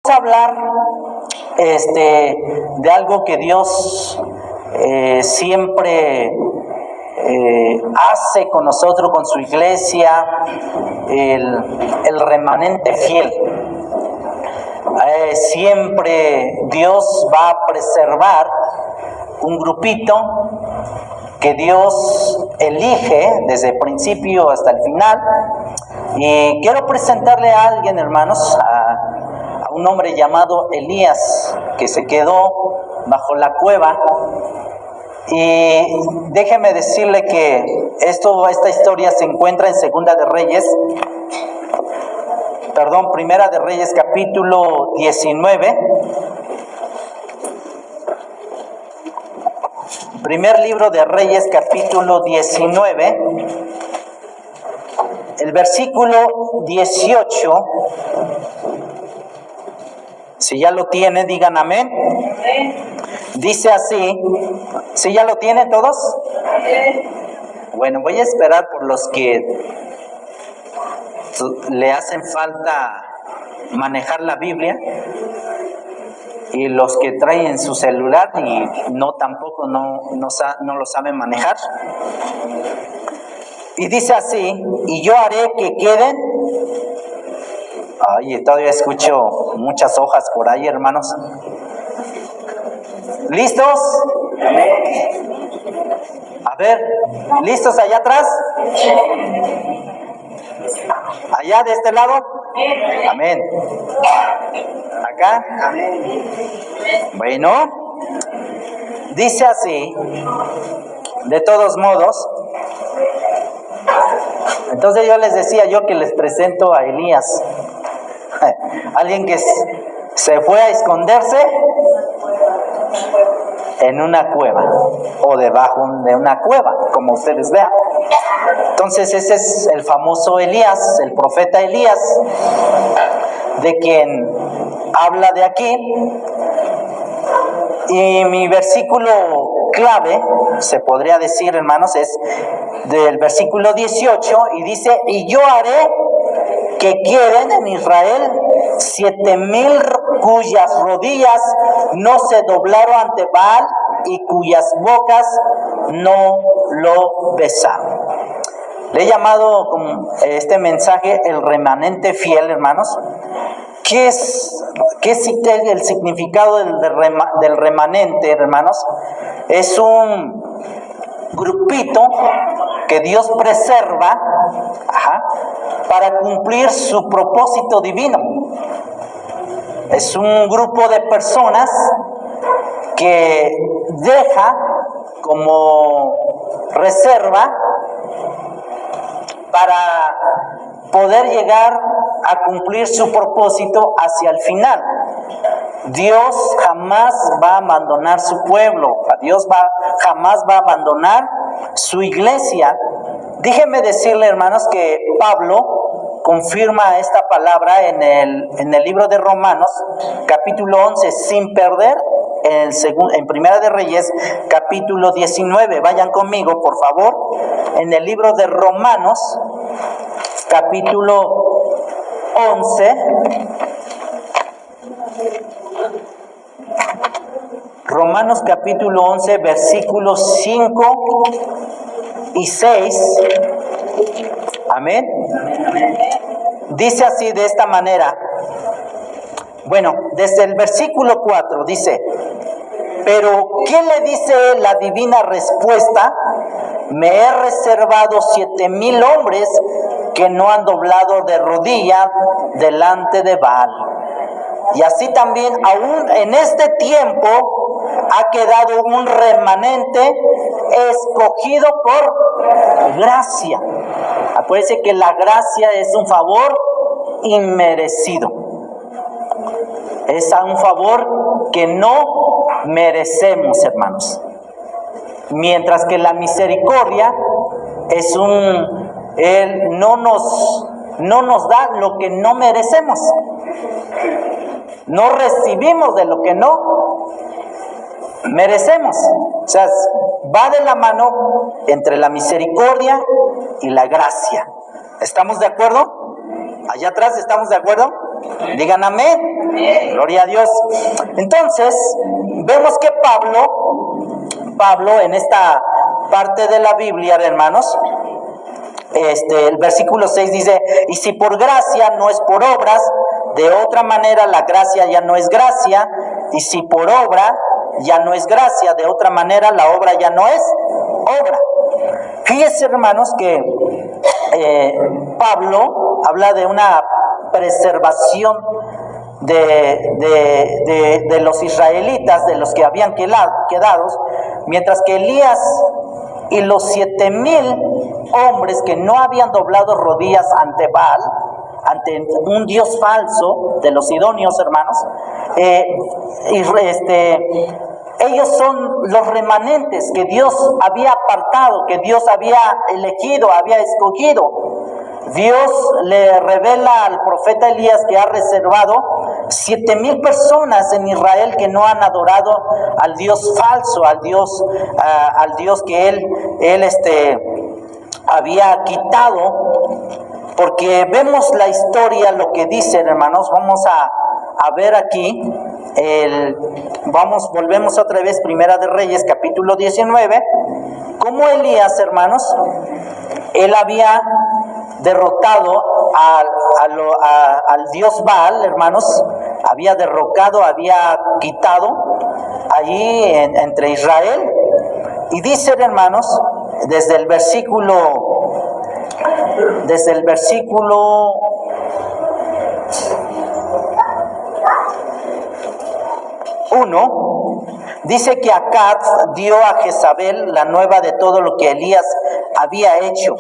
a hablar de algo que Dios siempre hace con nosotros, con su iglesia, el remanente fiel. Siempre Dios va a preservar un grupito que Dios elige desde el principio hasta el final. Y quiero presentarle a alguien, hermanos, a un hombre llamado Elías, que se quedó bajo la cueva. Y déjeme decirle que esta historia se encuentra en Primera de Reyes capítulo 19. Primer libro de Reyes capítulo 19. El versículo 18. Si ya lo tiene, digan amén. Dice así. ¿Si ya lo tienen todos? Bueno, voy a esperar por los que le hacen falta manejar la Biblia y los que traen su celular y no lo saben manejar. Y dice así: y yo haré que queden. Ay, todavía escucho muchas hojas por ahí, hermanos. ¿Listos? A ver, ¿listos allá atrás? ¿Allá de este lado? Amén. ¿Acá? Bueno, dice así, de todos modos. Entonces yo les decía que les presento a Elías, alguien que se fue a esconderse en una cueva o debajo de una cueva, como ustedes vean. Entonces ese es el famoso Elías, el profeta Elías, de quien habla de aquí. Y mi versículo clave, se podría decir, hermanos, es del versículo 18 y dice: y yo haré que queden en Israel 7,000 cuyas rodillas no se doblaron ante Baal y cuyas bocas no lo besaron. Le he llamado este mensaje el remanente fiel, hermanos. ¿Qué es el significado del remanente, hermanos? Es un grupito que Dios preserva para cumplir su propósito divino. Es un grupo de personas que deja como reserva para poder llegar a cumplir su propósito hacia el final. Dios jamás va a abandonar su pueblo. Dios jamás va a abandonar su iglesia. Déjenme decirle, hermanos, que Pablo confirma esta palabra en el libro de Romanos, capítulo 11, sin perder en Primera de Reyes, capítulo 19. Vayan conmigo, por favor, en el libro de Romanos, capítulo 11. Romanos capítulo 11, versículos 5 y 6. Amén. Dice así, de esta manera. Bueno, desde el versículo 4 dice: pero ¿qué le dice la divina respuesta? Me he reservado 7,000 hombres que no han doblado de rodilla delante de Baal. Y así también aún en este tiempo ha quedado un remanente escogido por gracia. Acuérdense que la gracia es un favor inmerecido. Es un favor que no merecemos, hermanos. Mientras que la misericordia es Él no nos da lo que no merecemos. No recibimos de lo que no merecemos. O sea, va de la mano entre la misericordia y la gracia. ¿Estamos de acuerdo? Allá atrás, ¿estamos de acuerdo? Digan amén. Gloria a Dios. Entonces, vemos que Pablo en esta parte de la Biblia, hermanos, el versículo 6 dice, y si por gracia no es por obras, de otra manera la gracia ya no es gracia, y si por obra ya no es gracia, de otra manera la obra ya no es obra. Fíjense, hermanos, que Pablo habla de una preservación de los israelitas, de los que habían quedado, mientras que Elías y los 7,000 hombres que no habían doblado rodillas ante Baal, ante un dios falso de los sidonios, hermanos, ellos son los remanentes que Dios había apartado, que Dios había elegido, había escogido. Dios le revela al profeta Elías que ha reservado 7,000 personas en Israel que no han adorado al Dios falso, al Dios que él había quitado. Porque vemos la historia, lo que dicen, hermanos. Vamos a ver aquí, volvemos otra vez, Primera de Reyes, capítulo 19, como Elías, hermanos, él había derrotado al dios Baal, hermanos, había derrocado, había quitado allí entre Israel. Y dicen, hermanos, desde el versículo 1, dice que Acab dio a Jezabel la nueva de todo lo que Elías había hecho.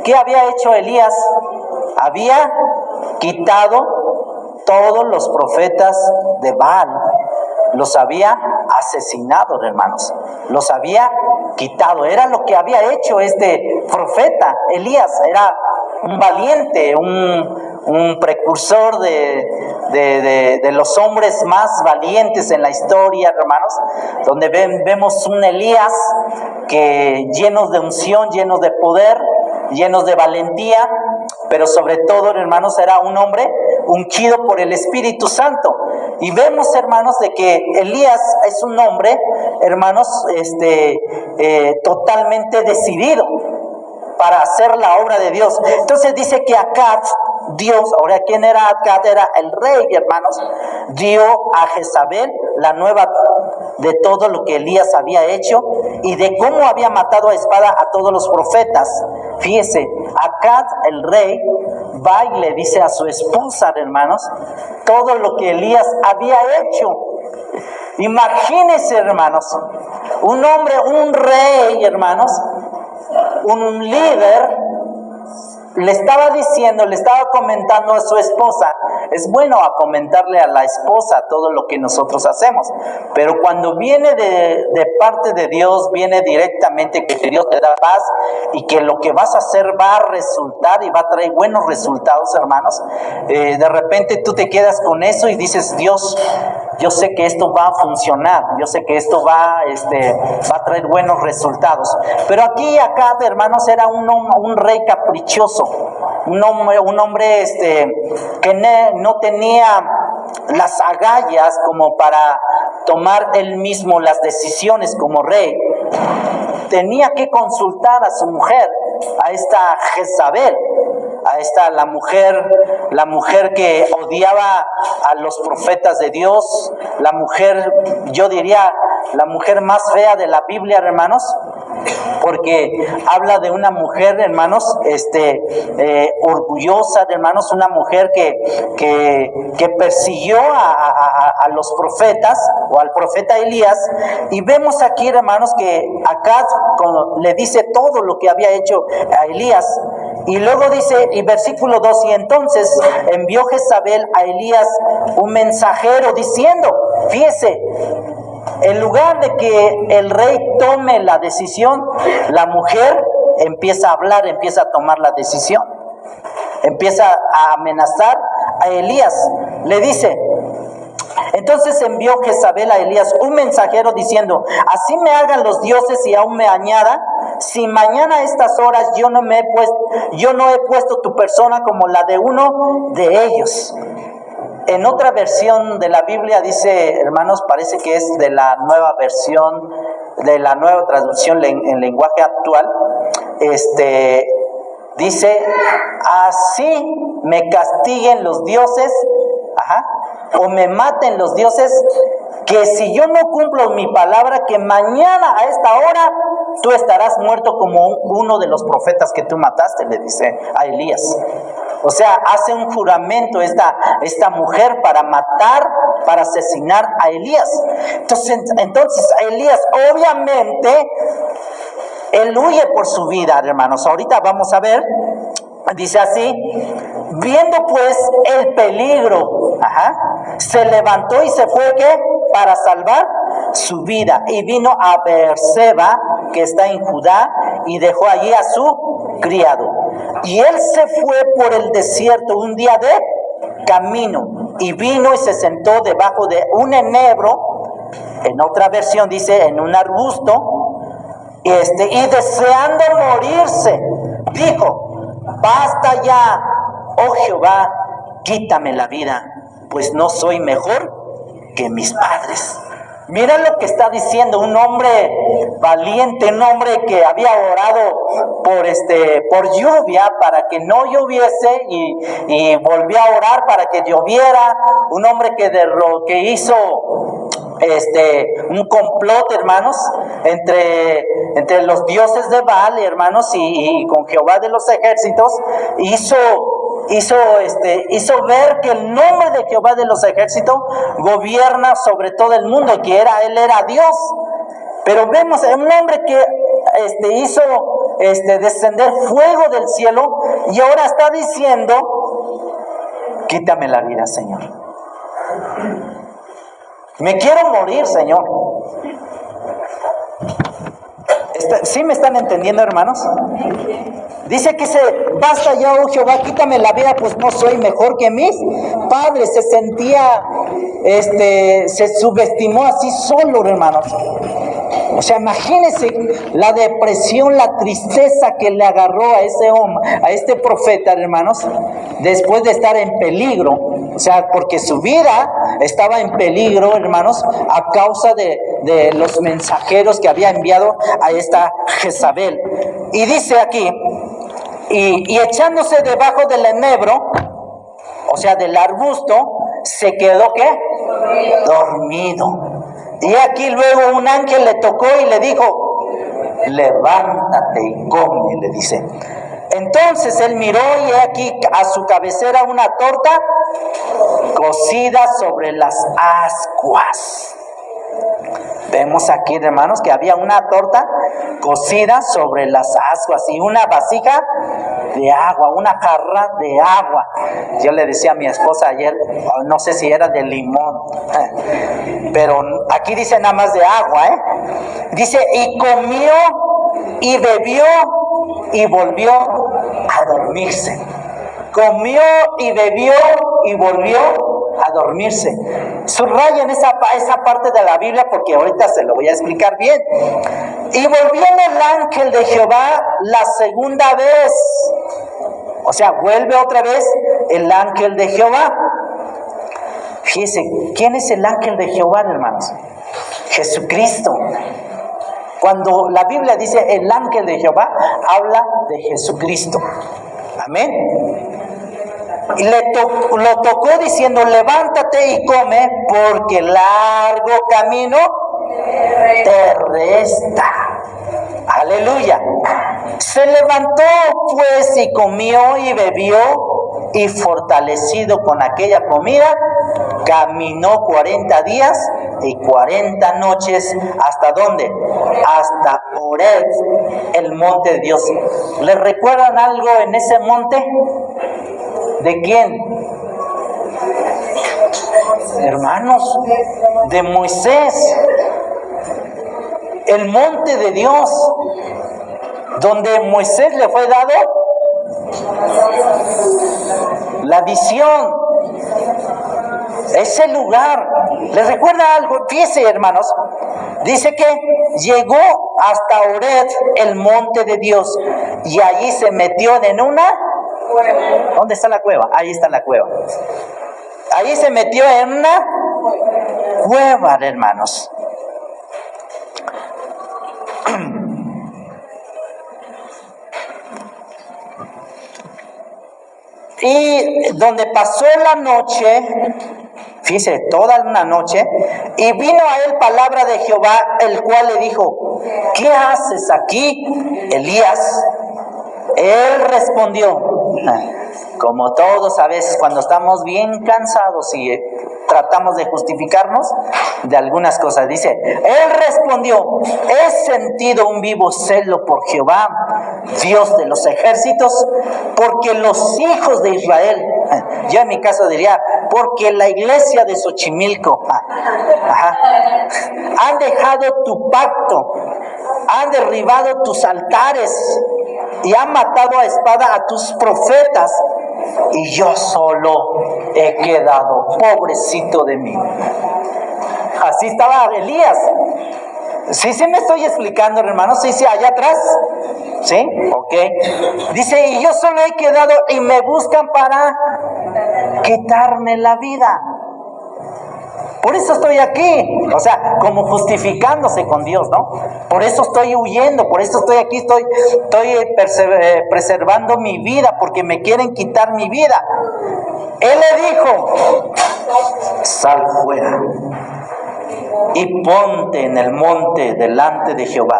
¿Qué había hecho Elías? Había quitado todos los profetas de Baal. Los había asesinado, hermanos. Los había quitado. Era lo que había hecho este profeta Elías. Era un valiente, un precursor de los hombres más valientes en la historia, hermanos, donde vemos un Elías que llenos de unción, llenos de poder, llenos de valentía, pero sobre todo, hermanos, era un hombre ungido por el Espíritu Santo. Y vemos, hermanos, de que Elías es un hombre, hermanos, totalmente decidido para hacer la obra de Dios. Entonces dice que Acab, Dios, ahora ¿quién era Acab? Era el rey, hermanos, dio a Jezabel la nueva de todo lo que Elías había hecho y de cómo había matado a espada a todos los profetas. Fíjese, Acab, el rey, va y le dice a su esposa, hermanos, todo lo que Elías había hecho. Imagínense, hermanos, un hombre, un rey, hermanos, un líder, le estaba diciendo, le estaba comentando a su esposa. Es bueno a comentarle a la esposa todo lo que nosotros hacemos, pero cuando viene de parte de Dios, viene directamente que Dios te da paz y que lo que vas a hacer va a resultar y va a traer buenos resultados, hermanos. De repente tú te quedas con eso y dices, Dios, yo sé que esto va a funcionar, yo sé que esto va a traer buenos resultados. Pero acá, hermanos, era un rey caprichoso, un hombre que no tenía las agallas como para tomar él mismo las decisiones como rey. Tenía que consultar a su mujer, a esta Jezabel, la mujer que odiaba a los profetas de Dios, la mujer, yo diría, la mujer más fea de la Biblia, hermanos, porque habla de una mujer, hermanos, orgullosa, hermanos, una mujer que persiguió a los profetas o al profeta Elías. Y vemos aquí, hermanos, que Acab le dice todo lo que había hecho a Elías. Y luego dice, y versículo 2, y entonces envió Jezabel a Elías un mensajero diciendo, fíjese, en lugar de que el rey tome la decisión, la mujer empieza a hablar, empieza a tomar la decisión, empieza a amenazar a Elías. Le dice, entonces envió Jezabel a Elías un mensajero diciendo, así me hagan los dioses y aún me añada, si mañana a estas horas yo no he puesto tu persona como la de uno de ellos. En otra versión de la Biblia dice, hermanos, parece que es de la nueva versión, de la nueva traducción en lenguaje actual, dice, así me castiguen los dioses, o me maten los dioses, que si yo no cumplo mi palabra, que mañana a esta hora tú estarás muerto como uno de los profetas que tú mataste, le dice a Elías. O sea, hace un juramento esta mujer para matar, para asesinar a Elías. Entonces Elías, obviamente, él huye por su vida, hermanos. Ahorita vamos a ver, dice así, viendo pues el peligro, se levantó y se fue, ¿qué? Para salvar su vida. Y vino a Beerseba, que está en Judá, y dejó allí a su criado. Y él se fue por el desierto un día de camino, y vino y se sentó debajo de un enebro, en otra versión dice en un arbusto, y deseando morirse, dijo, basta ya, oh Jehová, quítame la vida, pues no soy mejor que mis padres. Mira lo que está diciendo un hombre valiente, un hombre que había orado por lluvia para que no lloviese y volvió a orar para que lloviera, un hombre que hizo un complot, hermanos, entre los dioses de Baal, hermanos, y con Jehová de los ejércitos, hizo ver que el nombre de Jehová de los ejércitos gobierna sobre todo el mundo, que él era Dios. Pero vemos un hombre que hizo descender fuego del cielo, y ahora está diciendo, quítame la vida, Señor. Me quiero morir, Señor. ¿Sí me están entendiendo, hermanos? Dice que basta ya, oh Jehová, quítame la vida, pues no soy mejor que mis padres. Se sentía, se subestimó así solo, hermanos. O sea, imagínense la depresión, la tristeza que le agarró a ese hombre, a este profeta, hermanos, después de estar en peligro. O sea, porque su vida estaba en peligro, hermanos, a causa de los mensajeros que había enviado a esta Jezabel. Y dice aquí, y echándose debajo del enebro, o sea, del arbusto, se quedó, ¿qué? Dormido. Y aquí luego un ángel le tocó y le dijo, levántate y come, le dice. Entonces él miró y aquí a su cabecera una torta cocida sobre las ascuas. Vemos aquí, hermanos, que había una torta cocida sobre las ascuas y una vasija de agua, una jarra de agua. Yo le decía a mi esposa ayer, no sé si era de limón, pero aquí dice nada más de agua, Dice, y comió y bebió y volvió a dormirse. Comió y bebió y volvió a dormirse. Subrayen esa parte de la Biblia porque ahorita se lo voy a explicar bien. Y volvió el ángel de Jehová la segunda vez. O sea, vuelve otra vez el ángel de Jehová. Fíjense, ¿quién es el ángel de Jehová, hermanos? Jesucristo. Cuando la Biblia dice el ángel de Jehová, habla de Jesucristo. Amén. Y lo tocó diciendo, levántate y come, porque largo camino te resta. Aleluya. Se levantó pues y comió y bebió, y fortalecido con aquella comida, caminó 40 días y 40 noches. ¿Hasta dónde? Hasta Horeb, el monte de Dios. ¿Les recuerdan algo en ese monte? ¿De quién? Hermanos, de Moisés. El monte de Dios, donde Moisés le fue dado la visión. Ese lugar, ¿les recuerda algo? Fíjense, hermanos, dice que llegó hasta Horeb, el monte de Dios, y allí se metió en una cueva. ¿Dónde está la cueva? Ahí está la cueva. Ahí se metió en una cueva, hermanos. Y donde pasó la noche, fíjese, toda una noche, y vino a él palabra de Jehová, el cual le dijo: ¿qué haces aquí, Elías? Él respondió, como todos a veces cuando estamos bien cansados y tratamos de justificarnos de algunas cosas, dice, él respondió: he sentido un vivo celo por Jehová, Dios de los ejércitos, porque los hijos de Israel, yo en mi caso diría, porque la iglesia de Xochimilco, han dejado tu pacto, han derribado tus altares y han matado a espada a tus profetas, y yo solo he quedado, pobrecito de mí. Así estaba Elías. Sí me estoy explicando, hermanos. Sí, allá atrás. ¿Sí? Ok. Dice, y yo solo he quedado y me buscan para quitarme la vida. Por eso estoy aquí, o sea, como justificándose con Dios, ¿no? Por eso estoy huyendo, por eso estoy aquí, estoy preservando mi vida, porque me quieren quitar mi vida. Él le dijo, sal fuera y ponte en el monte delante de Jehová.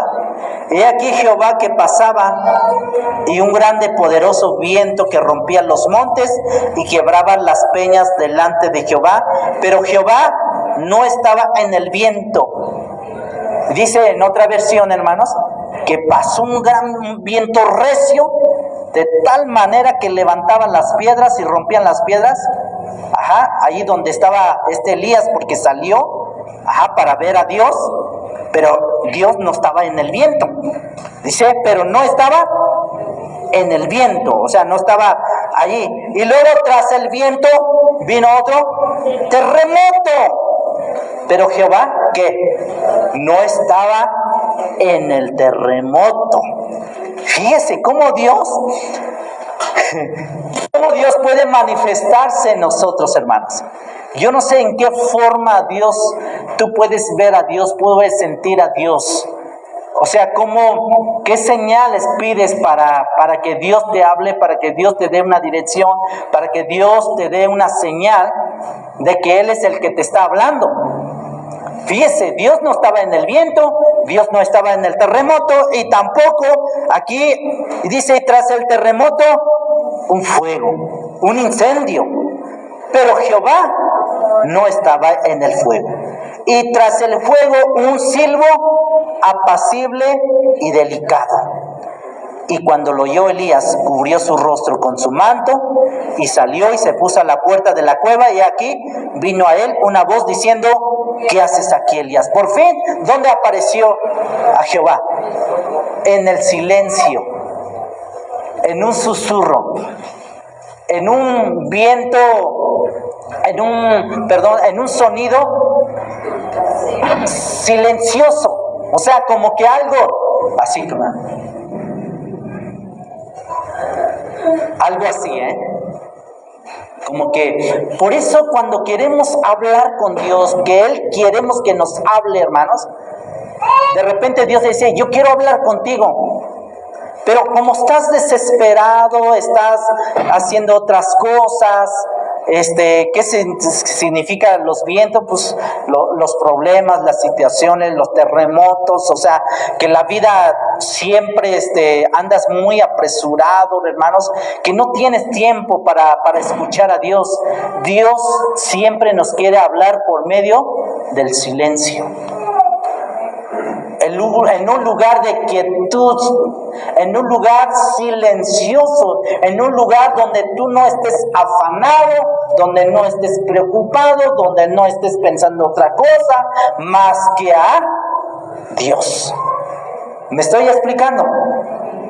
He aquí Jehová que pasaba, y un grande poderoso viento que rompía los montes y quebraba las peñas delante de Jehová, pero Jehová no estaba en el viento. Dice en otra versión, hermanos, que pasó un gran viento recio, de tal manera que levantaban las piedras y rompían las piedras, allí donde estaba Elías, porque salió, para ver a Dios, pero Dios no estaba en el viento. Dice, pero no estaba en el viento, o sea, no estaba allí. Y luego tras el viento vino otro terremoto. Pero Jehová, ¿qué? No estaba en el terremoto. Fíjese cómo Dios puede manifestarse en nosotros, hermanos. Yo no sé en qué forma Dios, tú puedes ver a Dios, puedes sentir a Dios. O sea, ¿qué señales pides para que Dios te hable, para que Dios te dé una dirección, para que Dios te dé una señal de que Él es el que te está hablando? Fíjese, Dios no estaba en el viento, Dios no estaba en el terremoto, y tampoco aquí dice, tras el terremoto, un fuego, un incendio. Pero Jehová no estaba en el fuego. Y tras el fuego, un silbo apacible y delicado. Y cuando lo oyó Elías, cubrió su rostro con su manto y salió y se puso a la puerta de la cueva, y aquí vino a él una voz diciendo, ¿qué haces aquí, Elías? Por fin, ¿dónde apareció a Jehová? En el silencio, en un susurro, en un viento, en un sonido silencioso. O sea, como que algo así, como algo así, como que, por eso cuando queremos hablar con Dios, que Él queremos que nos hable, hermanos, de repente Dios dice, yo quiero hablar contigo, pero como estás desesperado, estás haciendo otras cosas, ¿qué significa los vientos? Pues los problemas, las situaciones, los terremotos, o sea, que la vida siempre andas muy apresurado, hermanos, que no tienes tiempo para escuchar a Dios. Dios siempre nos quiere hablar por medio del silencio. En un lugar de quietud, en un lugar silencioso, en un lugar donde tú no estés afanado, donde no estés preocupado, donde no estés pensando otra cosa más que a Dios. ¿Me estoy explicando?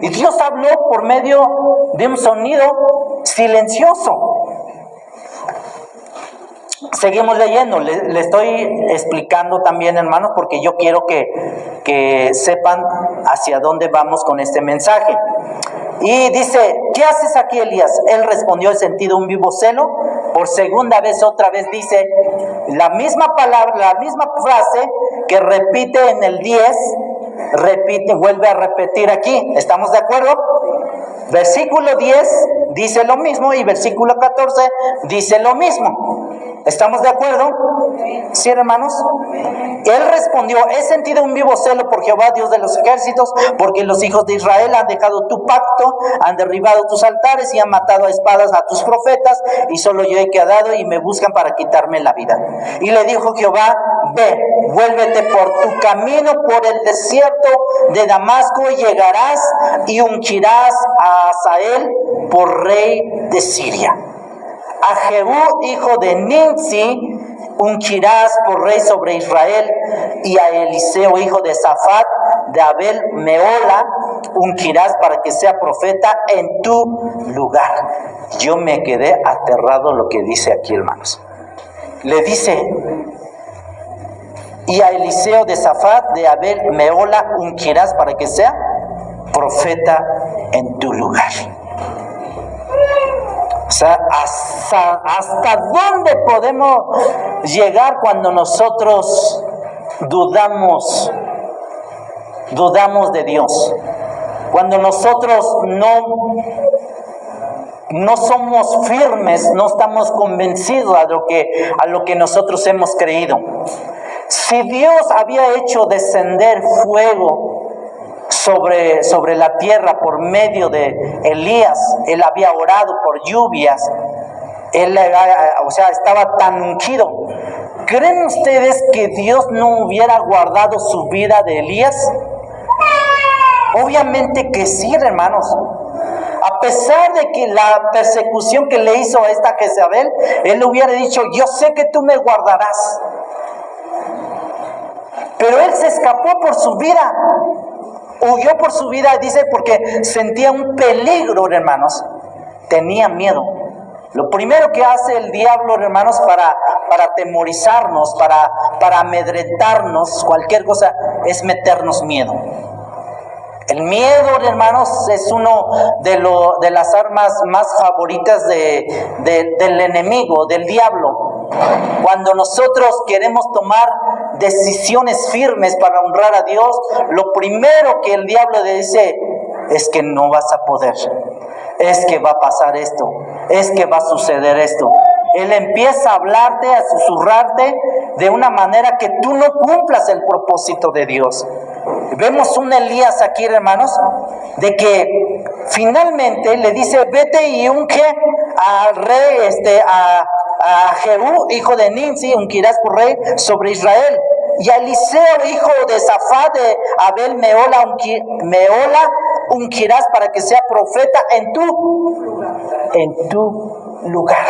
Y Dios habló por medio de un sonido silencioso. Seguimos leyendo, le estoy explicando también, hermanos, porque yo quiero que sepan hacia dónde vamos con este mensaje. Y dice, ¿qué haces aquí, Elías? Él respondió, he sentido un vivo celo por segunda vez, otra vez dice la misma palabra, la misma frase que repite en el 10, vuelve a repetir aquí. ¿Estamos de acuerdo? Versículo 10 dice lo mismo y versículo 14 dice lo mismo. ¿Estamos de acuerdo? ¿Sí, hermanos? Él respondió: he sentido un vivo celo por Jehová, Dios de los ejércitos, porque los hijos de Israel han dejado tu pacto, han derribado tus altares y han matado a espadas a tus profetas, y solo yo he quedado y me buscan para quitarme la vida. Y le dijo Jehová: ve, vuélvete por tu camino por el desierto de Damasco, y llegarás y ungirás a Hazael por rey de Siria. A Jehú, hijo de Nimsi, ungirás por rey sobre Israel, y a Eliseo, hijo de Safat, de Abel Meola, ungirás para que sea profeta en tu lugar. Yo me quedé aterrado lo que dice aquí, hermanos. Le dice: y a Eliseo de Safat, de Abel Meola, ungirás para que sea profeta en tu lugar. O sea, ¿hasta dónde podemos llegar cuando nosotros dudamos de Dios? Cuando nosotros no somos firmes, no estamos convencidos a lo que nosotros hemos creído. Si Dios había hecho descender fuego sobre la tierra por medio de Elías, él había orado por lluvias, estaba tan ungido. ¿Creen ustedes que Dios no hubiera guardado su vida de Elías? Obviamente que sí, hermanos. A pesar de que la persecución que le hizo a esta Jezabel, él hubiera dicho: yo sé que tú me guardarás. Pero él se escapó por su vida. Huyó por su vida, dice, porque sentía un peligro, hermanos. Tenía miedo. Lo primero que hace el diablo, hermanos, para atemorizarnos, para amedrentarnos, cualquier cosa, es meternos miedo. El miedo, hermanos, es uno de las armas más favoritas del enemigo, del diablo. Cuando nosotros queremos tomar decisiones firmes para honrar a Dios, lo primero que el diablo le dice es que no vas a poder, es que va a pasar esto, es que va a suceder esto. Él empieza a hablarte, a susurrarte de una manera que tú no cumplas el propósito de Dios. Vemos un Elías aquí, hermanos, de que finalmente le dice: vete y unge al rey, a Jehú, hijo de Nimsi, ungirás por rey sobre Israel. Y a Eliseo, hijo de Safat, de Abel Meola, ungirás para que sea profeta en tu lugar.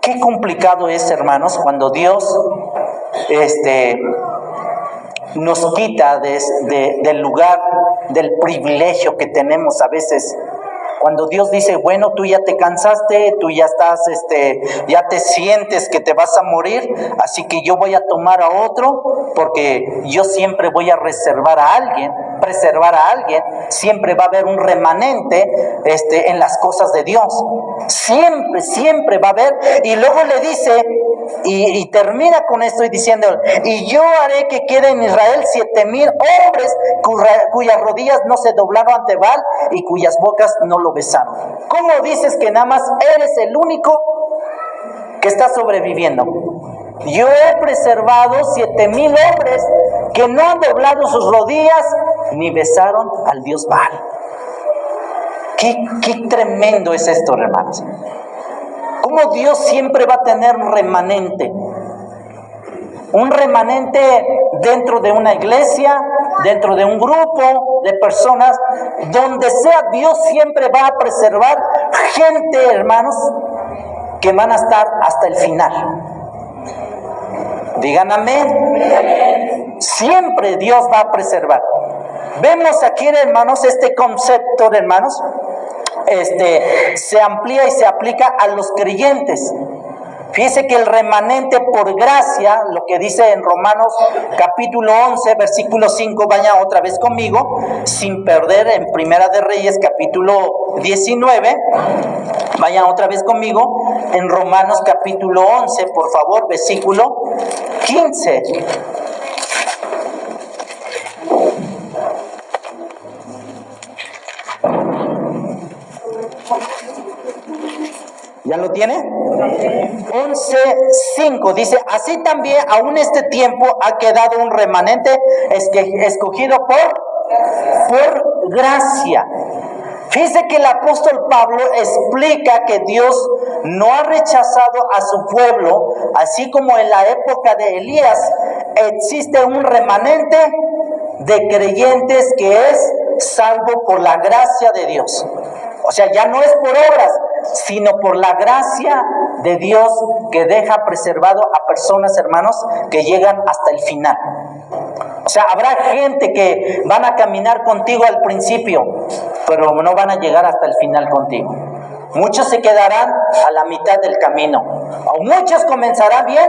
Qué complicado es, hermanos, cuando Dios nos quita del lugar, del privilegio que tenemos a veces. Cuando Dios dice: bueno, tú ya te cansaste, tú ya estás, ya te sientes que te vas a morir, así que yo voy a tomar a otro, porque yo siempre voy a preservar a alguien, siempre va a haber un remanente en las cosas de Dios. Siempre va a haber. Y luego le dice, y termina con esto y diciendo: y yo haré que quede en Israel 7,000 hombres cuyas rodillas no se doblaron ante Baal y cuyas bocas no lo besaron. ¿Cómo dices que nada más eres el único que está sobreviviendo? Yo he preservado 7,000 hombres que no han doblado sus rodillas ni besaron al Dios Baal. Qué tremendo es esto, hermanos. Cómo Dios siempre va a tener un remanente dentro de una iglesia, dentro de un grupo de personas, donde sea, Dios siempre va a preservar gente, hermanos, que van a estar hasta el final. Digan amén. Siempre Dios va a preservar. Vemos aquí, hermanos, este concepto, hermanos, se amplía y se aplica a los creyentes. Fíjese que el remanente por gracia, lo que dice en Romanos capítulo 11, versículo 5, vaya otra vez conmigo, sin perder en Primera de Reyes capítulo 19, vayan otra vez conmigo, en Romanos capítulo 11, por favor, versículo 15. ¿Ya lo tiene? 11:5 dice, así también aún este tiempo ha quedado un remanente escogido por gracia. Fíjese que el apóstol Pablo explica que Dios no ha rechazado a su pueblo, así como en la época de Elías existe un remanente de creyentes que es salvo por la gracia de Dios. O sea, ya no es por obras, sino por la gracia de Dios que deja preservado a personas, hermanos, que llegan hasta el final. O sea, habrá gente que van a caminar contigo al principio, pero no van a llegar hasta el final contigo. Muchos se quedarán a la mitad del camino, o muchos comenzarán bien,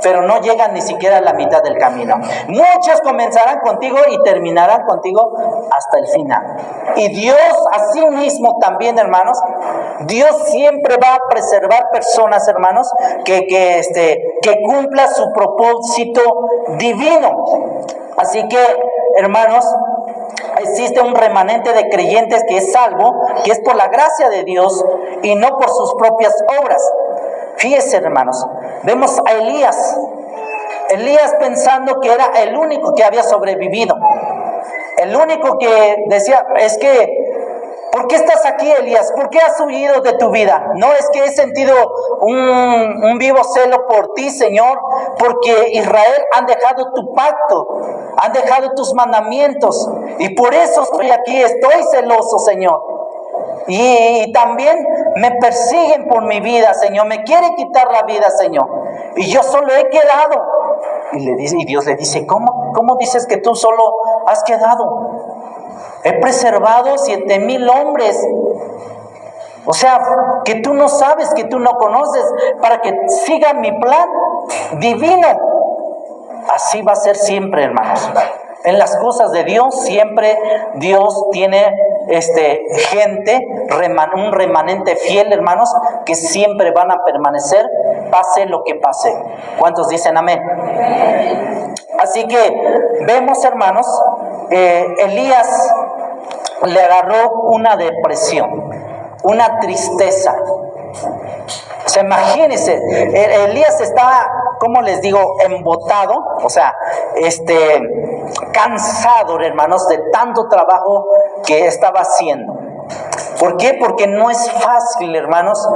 pero no llegan ni siquiera a la mitad del camino. Muchos comenzarán contigo y terminarán contigo hasta el final. Y Dios, así mismo también, hermanos, Dios siempre va a preservar personas, hermanos, que cumpla su propósito divino. Así que, hermanos, existe un remanente de creyentes que es salvo, que es por la gracia de Dios y no por sus propias obras. Fíjense, hermanos, vemos a Elías pensando que era el único que había sobrevivido, el único que decía, es que, ¿por qué estás aquí, Elías? ¿Por qué has huido de tu vida? No, es que he sentido un vivo celo por ti, Señor, porque Israel han dejado tu pacto, han dejado tus mandamientos, y por eso estoy aquí, estoy celoso, Señor. Y también me persiguen por mi vida, Señor, me quieren quitar la vida, Señor, y yo solo he quedado. Y Dios le dice, ¿cómo dices que tú solo has quedado? He preservado 7,000 hombres. O sea, que tú no sabes, que tú no conoces, para que siga mi plan divino. Así va a ser siempre, hermanos. En las cosas de Dios, siempre Dios tiene gente, un remanente fiel, hermanos, que siempre van a permanecer, pase lo que pase. ¿Cuántos dicen amén? Así que vemos, hermanos, Elías le agarró una depresión, una tristeza. O sea, imagínense, Elías estaba, ¿cómo les digo?, embotado, o sea, cansado, hermanos, de tanto trabajo que estaba haciendo. ¿Por qué? Porque no es fácil, hermanos,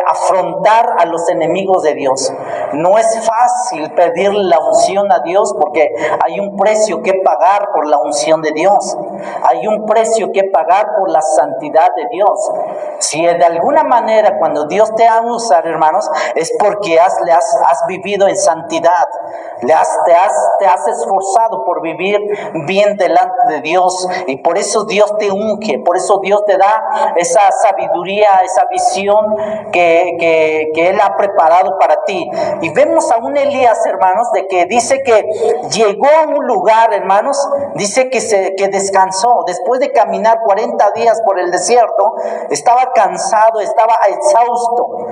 afrontar a los enemigos de Dios. No es fácil pedir la unción a Dios, porque hay un precio que pagar por la unción de Dios. Hay un precio que pagar por la santidad de Dios. Si de alguna manera cuando Dios te ha usado, hermanos, es porque has vivido en santidad. Te has esforzado por vivir bien delante de Dios, y por eso Dios te unge, por eso Dios te da esa sabiduría, esa visión que Él ha preparado para ti. Y vemos a un Elías, hermanos, de que dice que llegó a un lugar, hermanos, dice que descansó, después de caminar 40 días por el desierto, estaba cansado, estaba exhausto.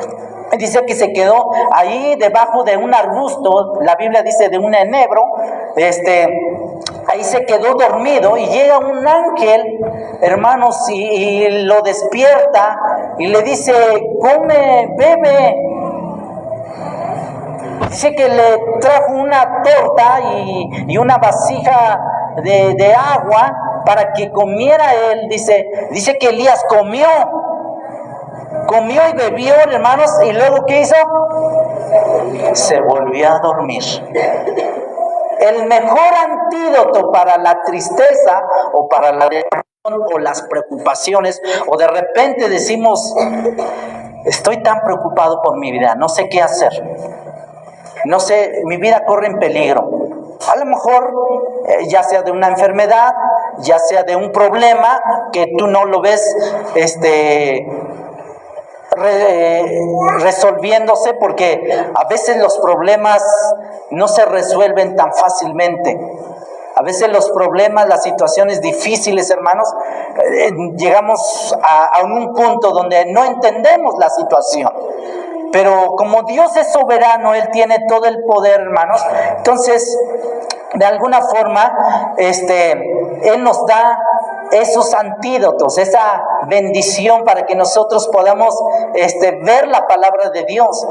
Dice que se quedó ahí debajo de un arbusto, la Biblia dice de un enebro, ahí se quedó dormido, y llega un ángel, hermanos, y lo despierta y le dice, come, bebe. Dice que le trajo una torta y una vasija de agua para que comiera él. Dice que Elías comió y bebió, hermanos, y luego ¿qué hizo? Se volvió a dormir. El mejor antídoto para la tristeza o para la depresión o las preocupaciones, o de repente decimos, estoy tan preocupado por mi vida, no sé qué hacer, no sé, mi vida corre en peligro. A lo mejor ya sea de una enfermedad, ya sea de un problema que tú no lo ves resolviéndose, porque a veces los problemas no se resuelven tan fácilmente. A veces los problemas, las situaciones difíciles, hermanos, llegamos a un punto donde no entendemos la situación. Pero como Dios es soberano, Él tiene todo el poder, hermanos. Entonces, de alguna forma, Él nos da esos antídotos, esa bendición para que nosotros podamos ver la palabra de Dios.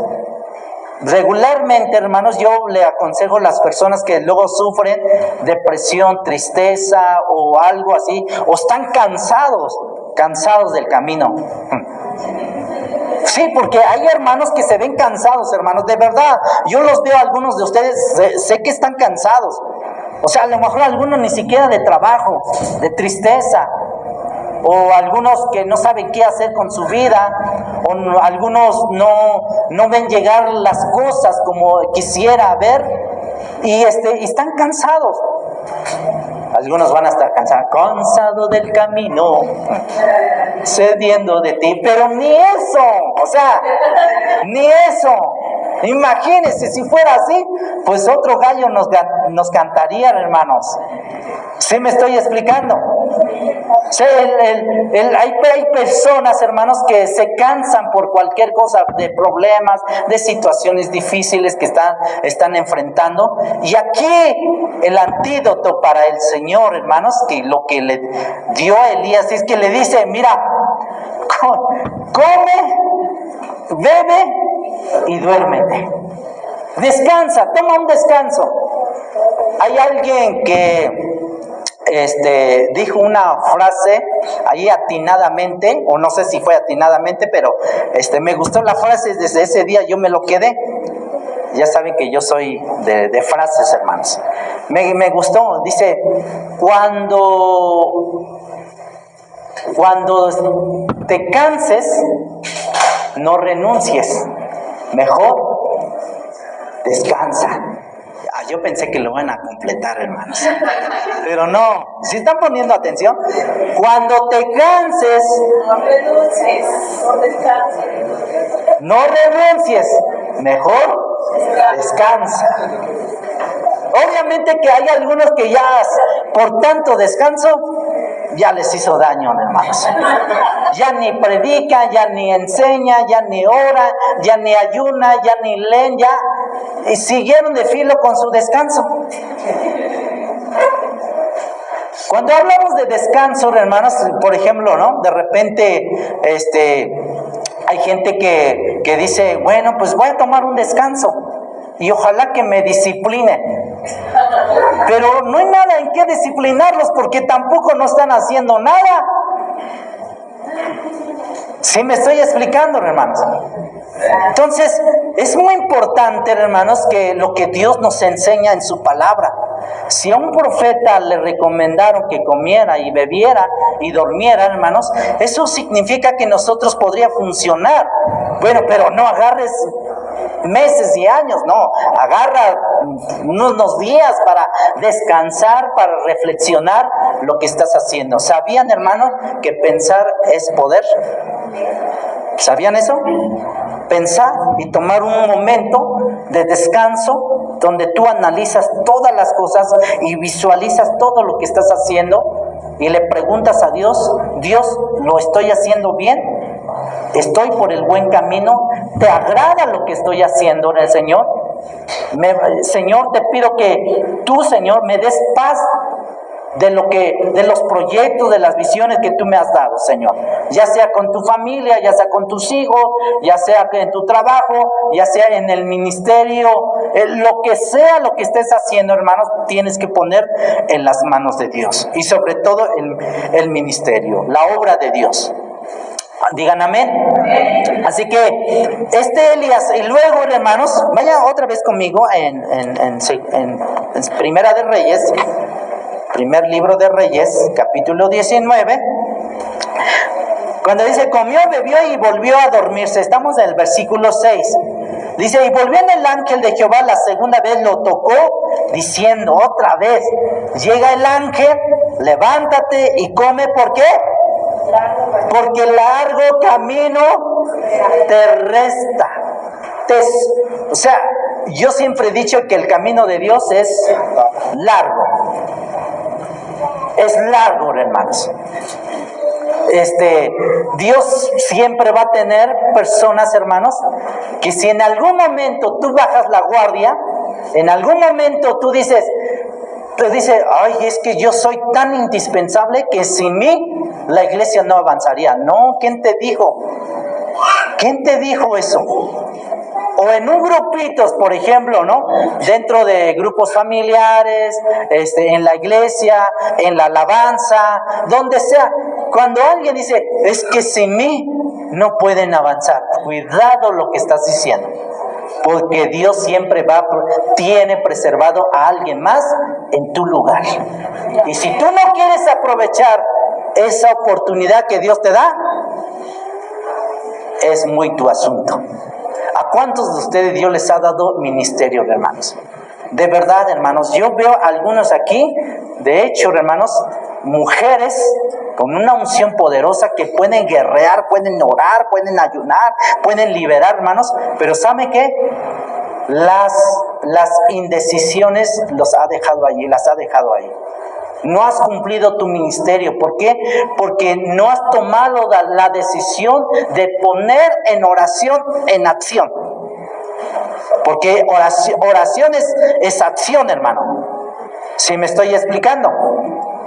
Regularmente, hermanos, yo le aconsejo a las personas que luego sufren depresión, tristeza o algo así, o están cansados del camino. Sí, porque hay hermanos que se ven cansados, hermanos, de verdad. Yo los veo, algunos de ustedes, sé que están cansados. O sea, a lo mejor algunos ni siquiera de trabajo, de tristeza. O algunos que no saben qué hacer con su vida, o algunos no ven llegar las cosas como quisiera ver, y están cansados. Algunos van a estar cansados, cansado del camino, cediendo de ti, pero ni eso, o sea, ni eso. Imagínense, si fuera así, pues otro gallo nos cantaría, hermanos. ¿Sí me estoy explicando? Sí, hay personas, hermanos, que se cansan por cualquier cosa, de problemas, de situaciones difíciles que están enfrentando. Y aquí el antídoto para el Señor, hermanos, que lo que le dio a Elías es que le dice: mira, come, bebe y duérmete. Descansa, toma un descanso. Hay alguien que dijo una frase ahí atinadamente, o no sé si fue atinadamente, pero me gustó la frase. Desde ese día yo me lo quedé. Ya saben que yo soy de frases, hermanos. Me gustó. Dice: cuando te canses, no renuncies, mejor descansa. Yo pensé que lo van a completar, hermanos, pero no. ¿Sí están poniendo atención? Cuando te canses, no renuncies, no renuncies, mejor descansa. Obviamente que hay algunos que ya por tanto descanso ya les hizo daño, hermanos. Ya ni predican, ya ni enseñan, ya ni oran, ya ni ayunan, ya ni leen, ya, y siguieron de filo con su descanso. Cuando hablamos de descanso, hermanos, por ejemplo, ¿no? De repente, hay gente que dice: bueno, pues voy a tomar un descanso y ojalá que me discipline. Pero no hay nada en qué disciplinarlos, porque tampoco no están haciendo nada. ¿Sí me estoy explicando, hermanos? Entonces, es muy importante, hermanos, que lo que Dios nos enseña en su palabra. Si a un profeta le recomendaron que comiera y bebiera y durmiera, hermanos, eso significa que nosotros podría funcionar. Bueno, pero no agarres meses y años, no. Agarra unos días para descansar, para reflexionar lo que estás haciendo. ¿Sabían, hermanos, que pensar es poder? ¿Sabían eso? Pensar y tomar un momento de descanso donde tú analizas todas las cosas y visualizas todo lo que estás haciendo y le preguntas a Dios: Dios, ¿lo estoy haciendo bien? ¿Estoy por el buen camino? ¿Te agrada lo que estoy haciendo en el Señor? Señor, te pido que tú, Señor, me des paz de los proyectos, de las visiones que tú me has dado, Señor. Ya sea con tu familia, ya sea con tus hijos, ya sea en tu trabajo, ya sea en el ministerio, lo que sea lo que estés haciendo, hermanos, tienes que poner en las manos de Dios. Y sobre todo el ministerio, la obra de Dios. Digan amén. Así que Elías, y luego, hermanos, vaya otra vez conmigo en Primera de Reyes, primer libro de Reyes, capítulo 19. Cuando dice: comió, bebió y volvió a dormirse. Estamos en el versículo 6. Dice: y volvió el ángel de Jehová la segunda vez, lo tocó, diciendo otra vez: llega el ángel, levántate y come. ¿Por qué? Porque largo camino te resta. O sea, yo siempre he dicho que el camino de Dios es largo. Es largo, hermanos. Dios siempre va a tener personas, hermanos, que si en algún momento tú bajas la guardia, en algún momento tú dices, ay, es que yo soy tan indispensable que sin mí la iglesia no avanzaría. No, ¿quién te dijo? ¿Quién te dijo eso? O en un grupitos, por ejemplo, ¿no? Dentro de grupos familiares, en la iglesia, en la alabanza, donde sea. Cuando alguien dice, es que sin mí no pueden avanzar. Cuidado lo que estás diciendo. Porque Dios siempre tiene preservado a alguien más en tu lugar. Y si tú no quieres aprovechar esa oportunidad que Dios te da, es muy tu asunto. ¿A cuántos de ustedes Dios les ha dado ministerio, hermanos? De verdad, hermanos, yo veo algunos aquí, de hecho, hermanos, mujeres con una unción poderosa que pueden guerrear, pueden orar, pueden ayunar, pueden liberar, hermanos, pero ¿sabe qué? Las indecisiones las ha dejado allí. No has cumplido tu ministerio. ¿Por qué? Porque no has tomado la decisión de poner en oración en acción. Porque oración es acción, hermano. ¿Sí me estoy explicando?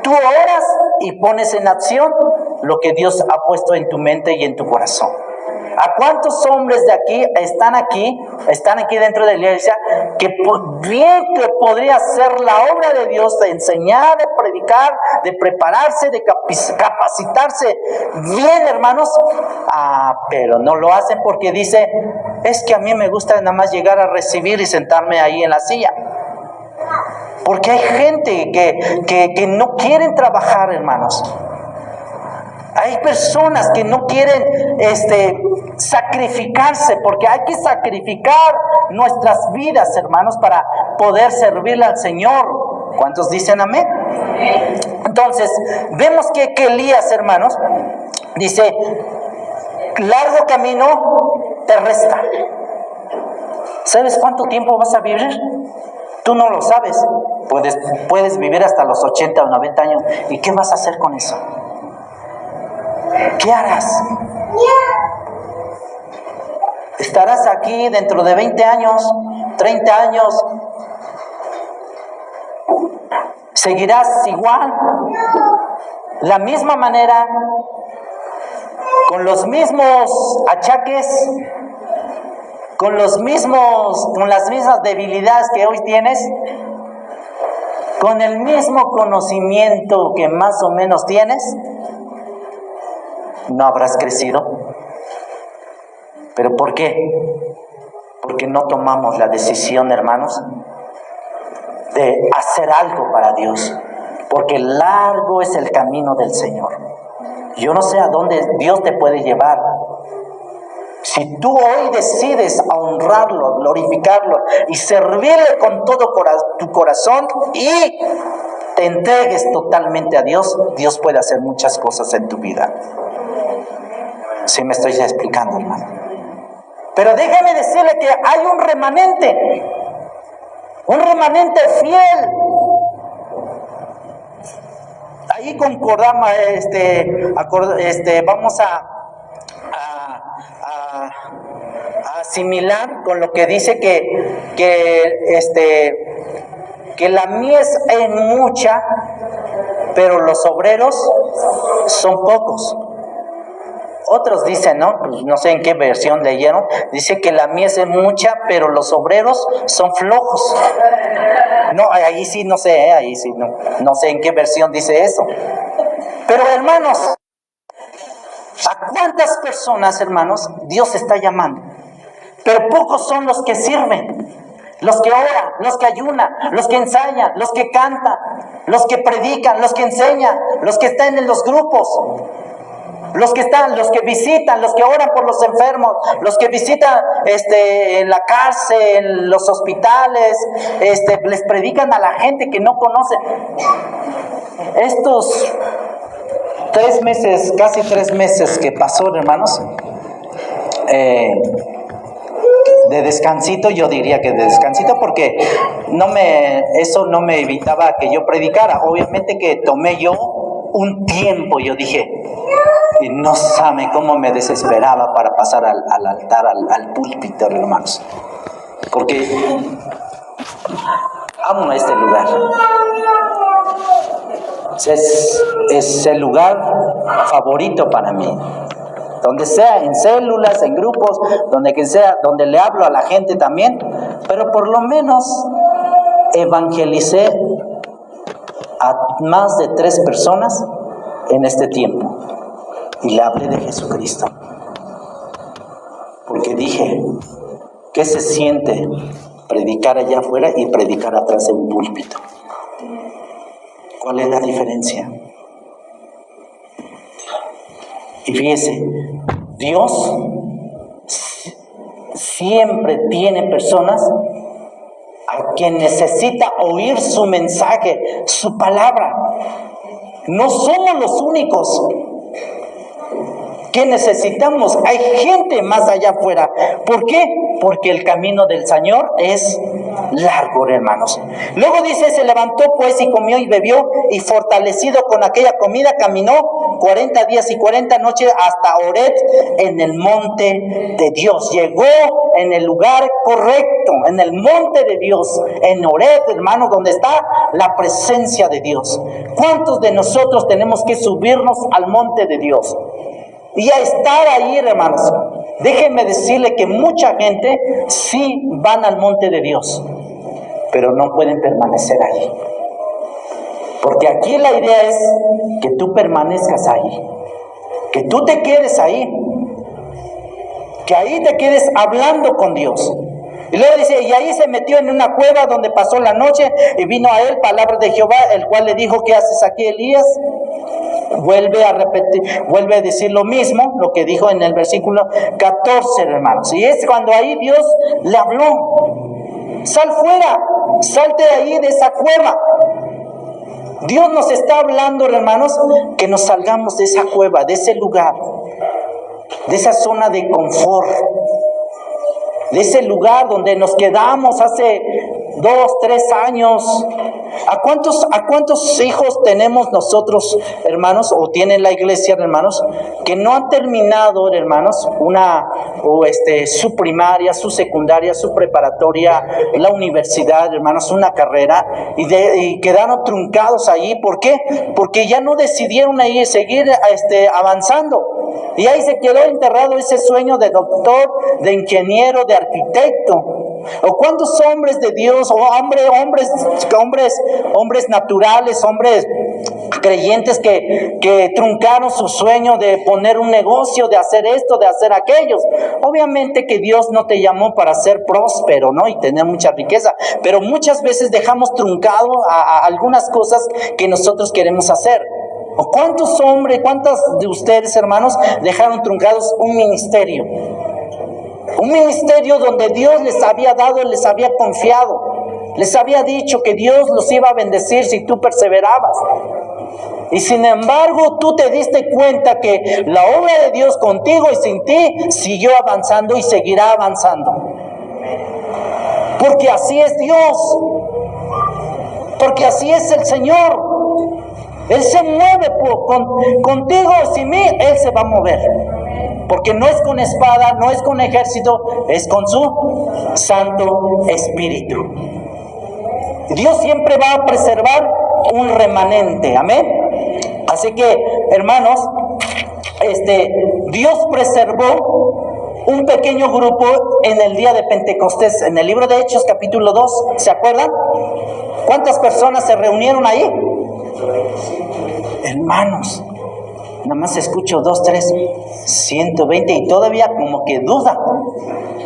Tú oras y pones en acción lo que Dios ha puesto en tu mente y en tu corazón. ¿A cuántos hombres de aquí están aquí dentro de la iglesia, que bien que podría ser la obra de Dios, de enseñar, de predicar, de prepararse, de capacitarse bien, hermanos? Pero no lo hacen porque dice, es que a mí me gusta nada más llegar a recibir y sentarme ahí en la silla. Porque hay gente que no quieren trabajar, hermanos. Hay personas que no quieren sacrificarse, porque hay que sacrificar nuestras vidas, hermanos, para poder servirle al Señor. ¿Cuántos dicen amén? Entonces, vemos que Elías, hermanos, dice, largo camino te resta. ¿Sabes cuánto tiempo vas a vivir? Tú no lo sabes. Puedes vivir hasta los 80 o 90 años. ¿Y qué vas a hacer con eso? ¿Qué harás? ¿Estarás aquí dentro de 20 años, 30 años? ¿Seguirás igual? La misma manera, con los mismos achaques, con las mismas debilidades que hoy tienes, con el mismo conocimiento que más o menos tienes. No habrás crecido. ¿Pero por qué? Porque no tomamos la decisión, hermanos, de hacer algo para Dios. Porque largo es el camino del Señor. Yo no sé a dónde Dios te puede llevar. Si tú hoy decides honrarlo, glorificarlo y servirle con todo tu corazón y te entregues totalmente a Dios, Dios puede hacer muchas cosas en tu vida. ¿Sí me estoy explicando, hermano? Pero déjame decirle que hay un remanente fiel. Ahí concordamos, vamos a asimilar con lo que dice que la mies es mucha, pero los obreros son pocos. Otros dicen, ¿no? Pues no sé en qué versión leyeron, dice que la mies es mucha, pero los obreros son flojos. No, ahí sí no sé, ahí sí no sé en qué versión dice eso. Pero hermanos, ¿a cuántas personas, hermanos, Dios está llamando? Pero pocos son los que sirven, los que oran, los que ayunan, los que ensayan, los que cantan, los que predican, los que enseñan, los que están en los grupos. Los que visitan, los que oran por los enfermos, los que visitan en la cárcel, en los hospitales, les predican a la gente que no conocen. Estos 3 meses, casi 3 meses que pasó, hermanos, de descansito, yo diría que de descansito, porque eso no me evitaba que yo predicara. Obviamente que tomé yo un tiempo, yo dije, y no sabe cómo me desesperaba para pasar al altar, al púlpito, hermanos, porque amo este lugar. Es el lugar favorito para mí. Donde sea, en células, en grupos, donde que sea, donde le hablo a la gente también, pero por lo menos evangelicé a más de 3 personas en este tiempo y le hablé de Jesucristo, porque dije, ¿qué se siente predicar allá afuera y predicar atrás de un púlpito? ¿Cuál es la diferencia? Y fíjese, Dios siempre tiene personas a quien necesita oír su mensaje, su palabra. No somos los únicos que necesitamos. Hay gente más allá afuera. ¿Por qué? Porque el camino del Señor es largo, hermanos. Luego dice, se levantó pues y comió y bebió, y fortalecido con aquella comida caminó 40 días y 40 noches hasta Horeb, en el monte de Dios. Llegó en el lugar correcto, en el monte de Dios, en Horeb, hermanos, donde está la presencia de Dios. ¿Cuántos de nosotros tenemos que subirnos al monte de Dios y a estar ahí, hermanos? Déjenme decirle que mucha gente sí van al monte de Dios, pero no pueden permanecer ahí. Porque aquí la idea es que tú permanezcas ahí, que tú te quedes ahí, que ahí te quedes hablando con Dios. Y luego dice, y ahí se metió en una cueva donde pasó la noche, y vino a él palabra de Jehová, el cual le dijo, ¿qué haces aquí, Elías? Vuelve a repetir, vuelve a decir lo mismo, lo que dijo en el versículo 14, hermanos. Y es cuando ahí Dios le habló, sal fuera, salte de ahí, de esa cueva. Dios nos está hablando, hermanos, que nos salgamos de esa cueva, de ese lugar, de esa zona de confort, de ese lugar donde nos quedamos hace 2, 3 años. ¿A cuántos hijos tenemos nosotros, hermanos, o tiene la iglesia, hermanos, que no han terminado, hermanos, su primaria, su secundaria, su preparatoria, la universidad, hermanos, una carrera, y quedaron truncados ahí? ¿Por qué? Porque ya no decidieron ahí seguir avanzando. Y ahí se quedó enterrado ese sueño de doctor, de ingeniero, de arquitecto. ¿O cuántos hombres de Dios, o hombres naturales, hombres creyentes que truncaron su sueño de poner un negocio, de hacer esto, de hacer aquello? Obviamente que Dios no te llamó para ser próspero, ¿no? Y tener mucha riqueza, pero muchas veces dejamos truncado a algunas cosas que nosotros queremos hacer. ¿O cuántos hombres, cuántos de ustedes, hermanos, dejaron truncados un ministerio? Un ministerio donde Dios les había dado, les había confiado, les había dicho que Dios los iba a bendecir si tú perseverabas. Y sin embargo, tú te diste cuenta que la obra de Dios contigo y sin ti siguió avanzando y seguirá avanzando. Porque así es Dios. Porque así es el Señor. Él se mueve contigo y sin mí, Él se va a mover. Porque no es con espada, no es con ejército, es con su Santo Espíritu. Dios siempre va a preservar un remanente, amén. Así que, hermanos, Dios preservó un pequeño grupo en el día de Pentecostés, en el libro de Hechos capítulo 2, ¿se acuerdan? ¿Cuántas personas se reunieron ahí? Hermanos, nada más escucho 2, 3, 120 y todavía como que duda.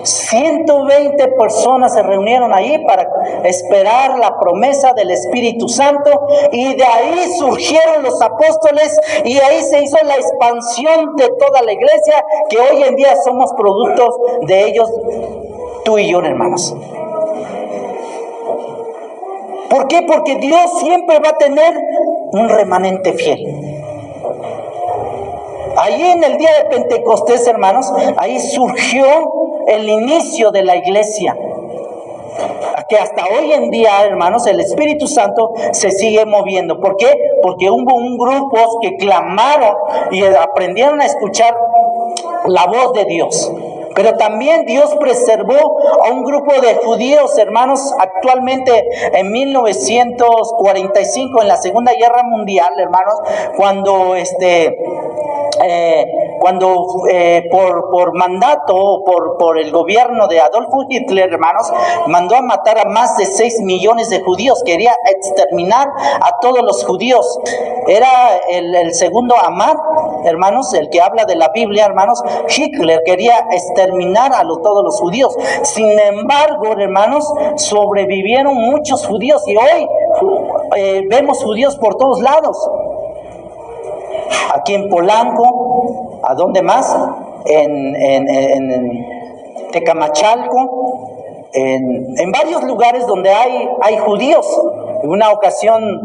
120 personas se reunieron ahí para esperar la promesa del Espíritu Santo, y de ahí surgieron los apóstoles, y ahí se hizo la expansión de toda la iglesia, que hoy en día somos productos de ellos, tú y yo, hermanos. ¿Por qué? Porque Dios siempre va a tener un remanente fiel. Ahí en el día de Pentecostés, hermanos, ahí surgió el inicio de la iglesia. Que hasta hoy en día, hermanos, el Espíritu Santo se sigue moviendo. ¿Por qué? Porque hubo un grupo que clamaron y aprendieron a escuchar la voz de Dios. Pero también Dios preservó a un grupo de judíos, hermanos, actualmente en 1945, en la Segunda Guerra Mundial, hermanos, cuando por mandato, por el gobierno de Adolfo Hitler, hermanos, mandó a matar a más de 6 millones de judíos. Quería exterminar a todos los judíos. Era el segundo Amad, hermanos, el que habla de la Biblia, hermanos. Hitler quería exterminar a todos los judíos. Sin embargo, hermanos, sobrevivieron muchos judíos y hoy vemos judíos por todos lados. Aquí en Polanco, ¿a dónde más? En Tecamachalco, en varios lugares donde hay judíos. En una ocasión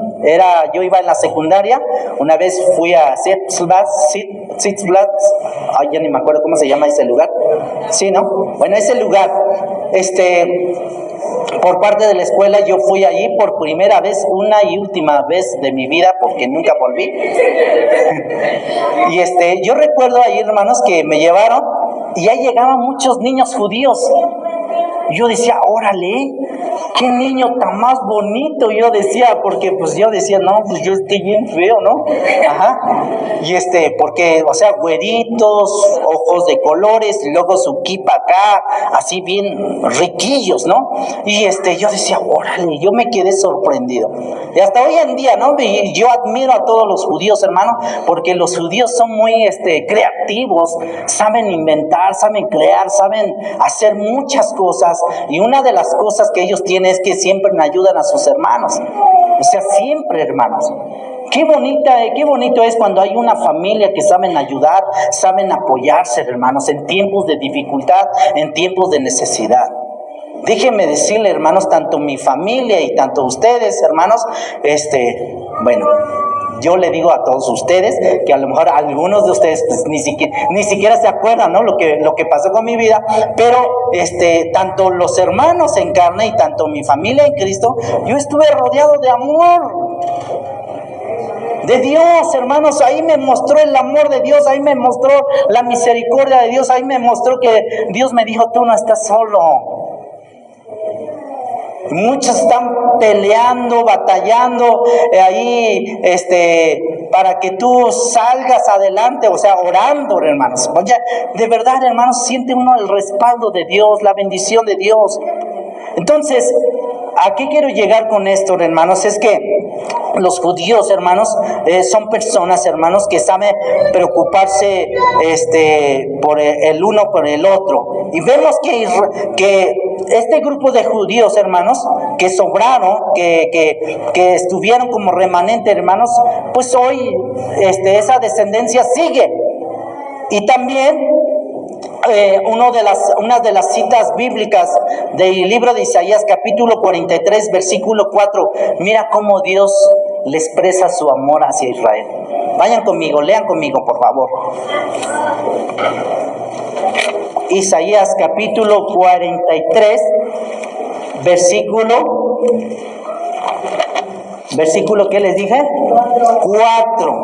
yo iba en la secundaria, una vez fui a Sitzplatz, ya ni me acuerdo cómo se llama ese lugar. Sí, ¿no? Bueno, ese lugar, por parte de la escuela, yo fui allí por primera vez, una y última vez de mi vida, porque nunca volví. Y yo recuerdo ahí, hermanos, que me llevaron y ahí llegaban muchos niños judíos. Yo decía, órale, qué niño tan más bonito, yo decía, porque pues yo decía, no, pues yo estoy bien feo, ¿no? Ajá. Y porque, o sea, güeritos, ojos de colores, y luego su kipa acá, así bien riquillos, ¿no? Y yo decía, órale, yo me quedé sorprendido. Y hasta hoy en día, ¿no? Y yo admiro a todos los judíos, hermano, porque los judíos son muy creativos, saben inventar, saben crear, saben hacer muchas cosas. Y una de las cosas que ellos tienen es que siempre ayudan a sus hermanos. O sea, siempre, hermanos. Qué bonito es cuando hay una familia que saben ayudar, saben apoyarse, hermanos, en tiempos de dificultad, en tiempos de necesidad. Déjenme decirle, hermanos, tanto mi familia y tanto ustedes, hermanos, bueno, yo le digo a todos ustedes que a lo mejor algunos de ustedes pues, ni siquiera se acuerdan, ¿no? Lo que pasó con mi vida, pero tanto los hermanos en carne y tanto mi familia en Cristo, yo estuve rodeado de amor de Dios, hermanos. Ahí me mostró el amor de Dios, ahí me mostró la misericordia de Dios, ahí me mostró que Dios me dijo, tú no estás solo. Muchos están peleando, batallando ahí, para que tú salgas adelante, o sea, orando, hermanos. Oye, de verdad, hermanos, siente uno el respaldo de Dios, la bendición de Dios. Entonces, ¿a qué quiero llegar con esto, hermanos? Es que los judíos, hermanos, son personas, hermanos, que saben preocuparse por el uno por el otro. Y vemos que este grupo de judíos, hermanos, que sobraron, que estuvieron como remanente, hermanos, pues hoy esa descendencia sigue. Y también una de las citas bíblicas del libro de Isaías, capítulo 43, versículo 4. Mira cómo Dios le expresa su amor hacia Israel. Vayan conmigo, lean conmigo, por favor. Isaías, capítulo 43, versículo, ¿qué les dije? 4.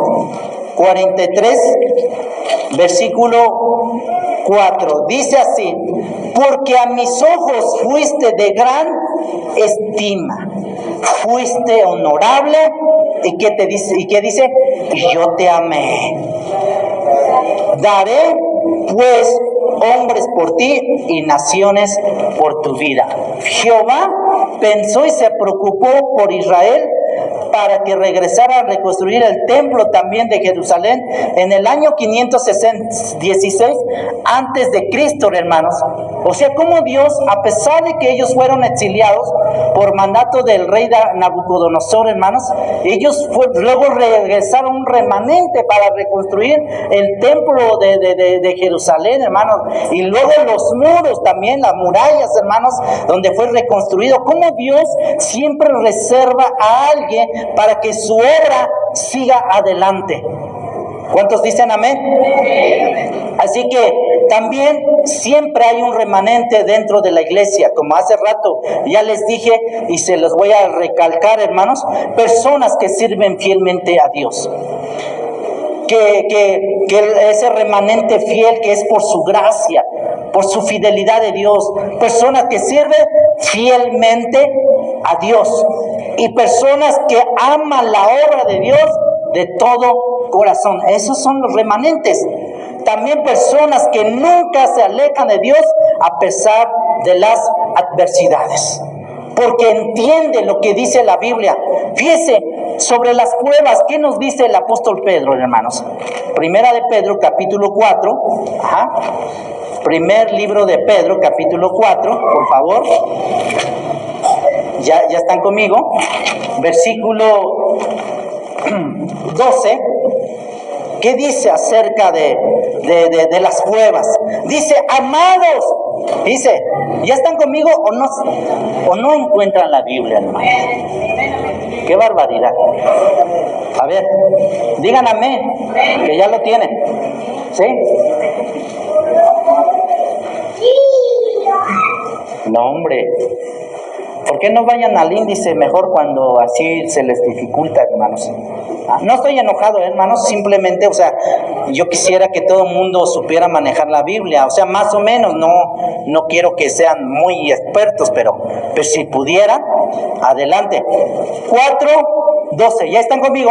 43, versículo 4. Dice así: porque a mis ojos fuiste de gran estima, fuiste honorable. ¿Y qué te dice? ¿Y qué dice? Y yo te amé. Daré pues hombres por ti y naciones por tu vida. Jehová pensó y se preocupó por Israel para que regresara a reconstruir el templo también de Jerusalén en el año 516 antes de Cristo, hermanos. O sea, como Dios, a pesar de que ellos fueron exiliados por mandato del rey Nabucodonosor, hermanos, ellos luego regresaron un remanente para reconstruir el templo de Jerusalén, hermanos, y luego los muros también, las murallas, hermanos, donde fue reconstruido. Como Dios siempre reserva a alguien para que su obra siga adelante. ¿Cuántos dicen amén? Así que también siempre hay un remanente dentro de la iglesia, como hace rato ya les dije y se los voy a recalcar, hermanos, personas que sirven fielmente a Dios. Que ese remanente fiel que es por su gracia, por su fidelidad de Dios, personas que sirven fielmente a Dios y personas que aman la obra de Dios de todo corazón. Esos son los remanentes. También personas que nunca se alejan de Dios a pesar de las adversidades, porque entienden lo que dice la Biblia. Fíjese, sobre las pruebas, ¿qué nos dice el apóstol Pedro, hermanos? Primera de Pedro, capítulo 4. Primer libro de Pedro, capítulo 4, por favor. Ya están conmigo. Versículo 12. ¿Qué dice acerca de las pruebas? Dice, amados. Dice, ¿ya están conmigo o no encuentran la Biblia, hermano? ¡Qué barbaridad! A ver, digan amén, que ya lo tienen. ¿Sí? No, hombre. ¿Por qué no vayan al índice mejor cuando así se les dificulta, hermanos? No estoy enojado, hermanos, simplemente, o sea, yo quisiera que todo el mundo supiera manejar la Biblia, o sea, más o menos, no quiero que sean muy expertos, pero si pudieran, adelante. 4:12, ¿ya están conmigo?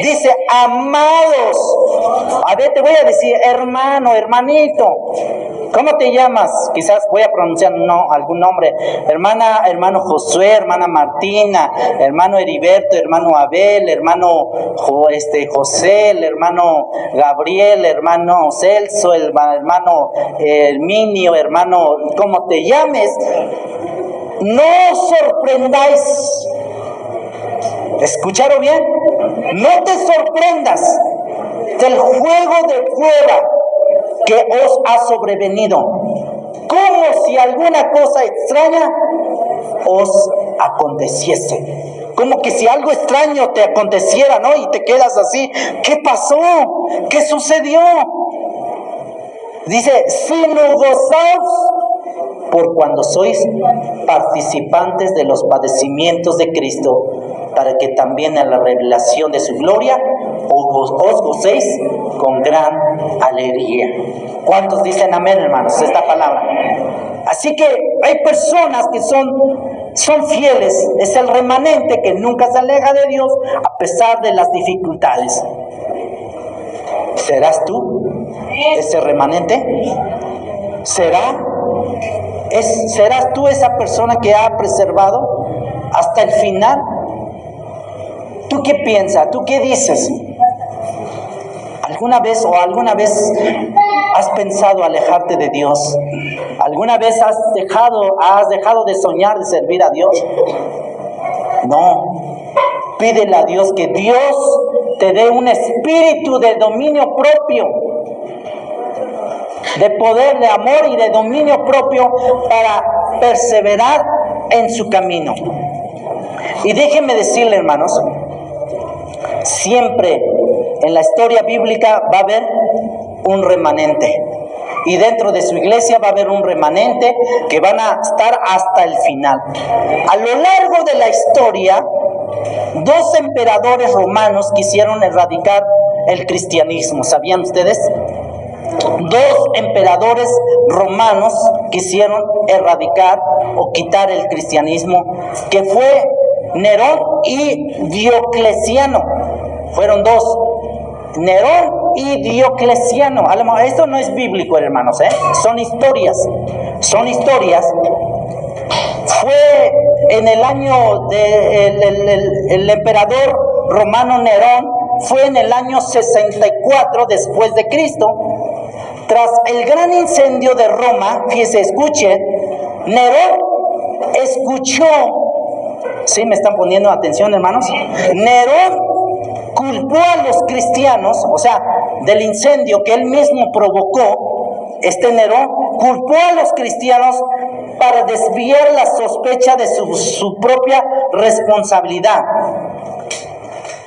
Dice, amados. A ver, te voy a decir, hermano, hermanito, ¿cómo te llamas? Quizás voy a pronunciar algún nombre. Hermano Josué, hermana Martina, hermano Heriberto, hermano Abel, hermano José, el hermano Gabriel, hermano Celso, el hermano Herminio, hermano, como te llames, no os sorprendáis. ¿Escucharon bien? No te sorprendas del juego de prueba que os ha sobrevenido, como si alguna cosa extraña os aconteciese. Como que si algo extraño te aconteciera, ¿no? Y te quedas así, ¿qué pasó? ¿Qué sucedió? Dice, sino gozaos por cuando sois participantes de los padecimientos de Cristo, para que también en la revelación de su gloria os gocéis con gran alegría. ¿Cuántos dicen amén, hermanos, esta palabra? Así que hay personas que son fieles, es el remanente que nunca se aleja de Dios a pesar de las dificultades. ¿Serás tú ese remanente? ¿Serás tú esa persona que ha preservado hasta el final? ¿Tú qué piensas? ¿Tú qué dices? ¿Alguna vez has pensado alejarte de Dios? ¿Alguna vez has dejado de soñar de servir a Dios? No. Pídele a Dios que Dios te dé un espíritu de dominio propio, de poder, de amor y de dominio propio para perseverar en su camino. Y déjenme decirle, hermanos, siempre en la historia bíblica va a haber un remanente. Y dentro de su iglesia va a haber un remanente que van a estar hasta el final. A lo largo de la historia, 2 emperadores romanos quisieron erradicar el cristianismo. ¿Sabían ustedes? 2 emperadores romanos quisieron erradicar o quitar el cristianismo, que fue Nerón y Diocleciano. Fueron 2, Nerón y Diocleciano. Esto no es bíblico, hermanos, son historias. Fue en el año el emperador romano Nerón, fue en el año 64 después de Cristo. Tras el gran incendio de Roma, fíjese, escuche, Nerón escuchó, ¿sí me están poniendo atención, hermanos? Nerón culpó a los cristianos, o sea, del incendio que él mismo provocó. Nerón culpó a los cristianos para desviar la sospecha de su propia responsabilidad.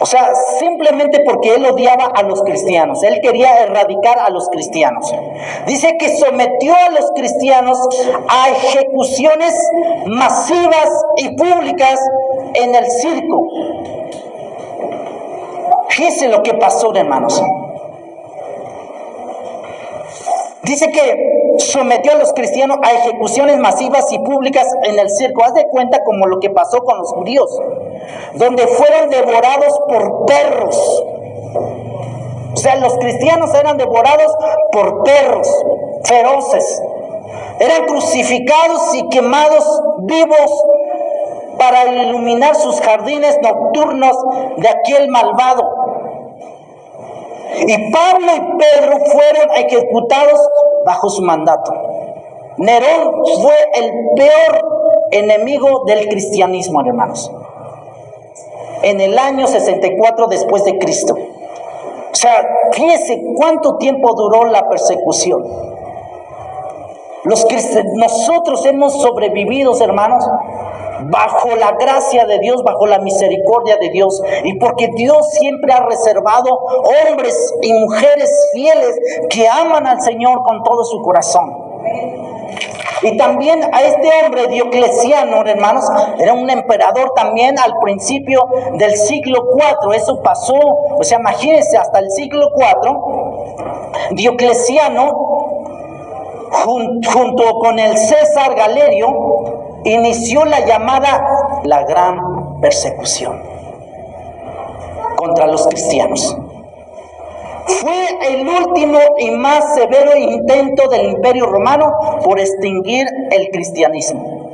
O sea, simplemente porque él odiaba a los cristianos. Él quería erradicar a los cristianos. Dice que sometió a los cristianos a ejecuciones masivas y públicas en el circo. Fíjense lo que pasó, hermanos. Dice que sometió a los cristianos a ejecuciones masivas y públicas en el circo. Haz de cuenta como lo que pasó con los judíos, donde fueron devorados por perros. O sea, los cristianos eran devorados por perros feroces. Eran crucificados y quemados vivos para iluminar sus jardines nocturnos de aquel malvado. Y Pablo y Pedro fueron ejecutados bajo su mandato. Nerón fue el peor enemigo del cristianismo, hermanos. En el año 64 después de Cristo. O sea, fíjense cuánto tiempo duró la persecución. Nosotros hemos sobrevivido, hermanos, bajo la gracia de Dios, bajo la misericordia de Dios, y porque Dios siempre ha reservado hombres y mujeres fieles que aman al Señor con todo su corazón. Y también a este hombre Diocleciano, hermanos, era un emperador también al principio del siglo IV. Eso pasó, o sea, imagínense, hasta el siglo IV, Diocleciano, junto con el César Galerio, inició la llamada la gran persecución contra los cristianos. Fue el último y más severo intento del Imperio Romano por extinguir el cristianismo.